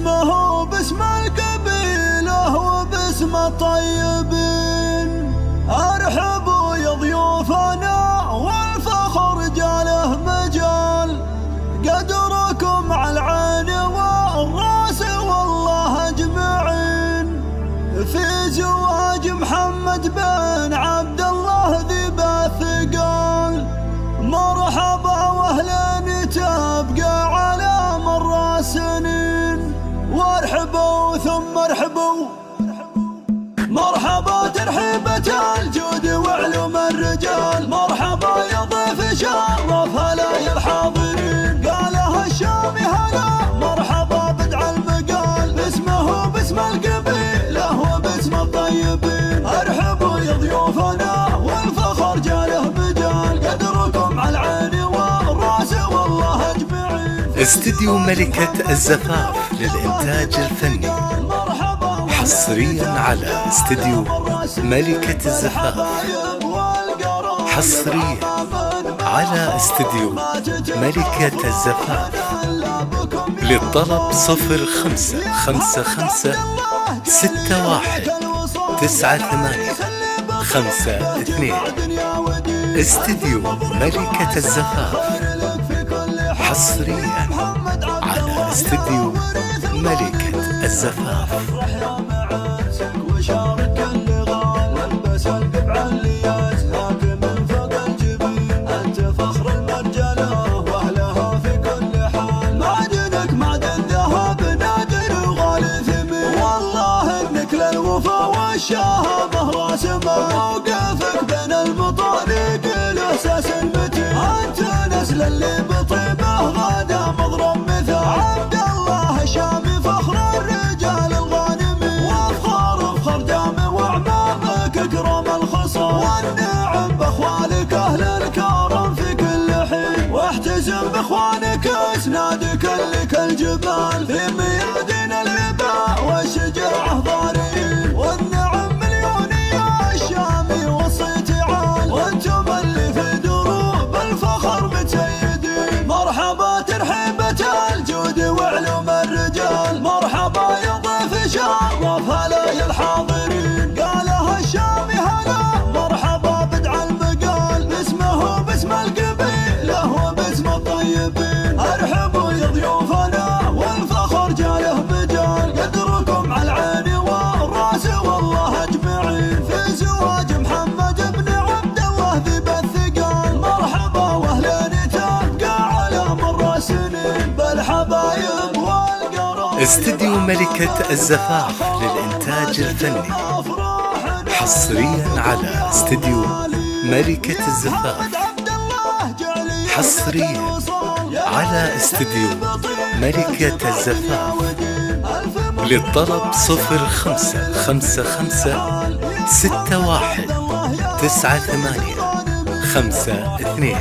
باسمه باسم القبيلة وباسم الطيبين. ارحبوا يا ضيوفنا والفخر جاله مجال، قدركم على العين والراس والله اجمعين. في زواج محمد بن عبد الله ذي الثقال، مرحبا واهلا تبقى على مر السنين. وارحبوا ثم ارحبوا، مرحبا ترحيبة الجود وعلوم الرجال. مرحبا يا ضيف شرف هلا يا الحاضرين، قالها الشامي هلا مرحبا بدع المقال، باسمه باسم القبيلة وباسم الطيبين. ارحبوا يا ضيوفنا والفخر جاله مجال، قدركم على العين والراس والله اجمعين. استديو ملكة الزفاف للإنتاج الفني، حصريا على استديو ملكة الزفاف، حصريا على استديو ملكة الزفاف. للطلب 0555619852. استديو ملكة الزفاف، حصريا على استديو ملكة الزفاف. وشارك اللغة والبس القبع اللي يزهاك من فوق الجبين. انت فخر المرجلة واهلها في كل حال، معدنك معدن ذهب نادر وغالي ثمين. والله انك للوفا والشهامة راس مال، موقفك بين المطارق الاساس المتين. انت نسل اللي بطيبه غدا مضرب مثال، عبد الله الشامي فخر الرجال الغانمين. وافخار افخر دام واعمامك اكرم الخصال، والنعم باخوانك اهل الكرم في كل حين. واحتزم باخوانك اسنادك لك الجبال، في ميادين الهباء والشجاعة ضارين. والنعم مليونية الشامي والصيت عال، وانتم اللي في دروب الفخر متسيدين. مرحبا ترحيبة الجود وعلوم الرجال، مرحبا يا ضيف شرف هلا يا الحاضرين. قالها الشامي هلا مرحبا بدع المقال، باسمه باسم القبيلة وباسم الطيبين. ارحبوا يا ضيوفنا والفخر جاله مجال، قدركم على العين والراس والله اجمعين. في زواج محمد بن عبد الله ذي الثقال، مرحبا واهلا تبقى على مر السنين بالحبايب والقراب. استديو ملكة الزفاف للإنتاج الفني، حصريا على استديو ملكة الزفاف، حصريا على استديو ملكة الزفاف. للطلب 0555619852.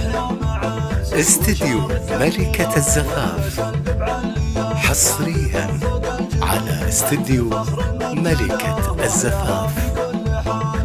استديو ملكة الزفاف، حصريا على استديو ملكة الزفاف.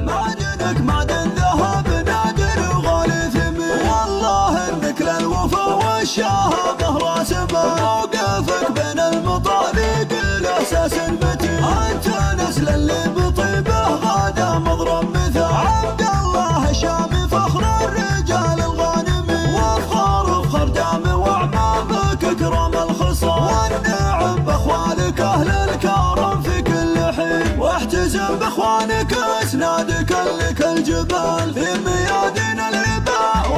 معدنك معدن ذهب نادر وغالي ثمين. والله انك للوفا والشهامة راس مال، موقفك بين المطارق الاساس المتين. انت نسل اللي بطيبه غدا مضرب مثال، عبد الله الشامي فخر الرجال الغانمين. وافخار افخر دام واعمامك اكرم الخصال، والنعم باخوانك اهل الكرم في كل حين. واحتزم باخوانك اسنادك لك الجبال، في ميادين الهباء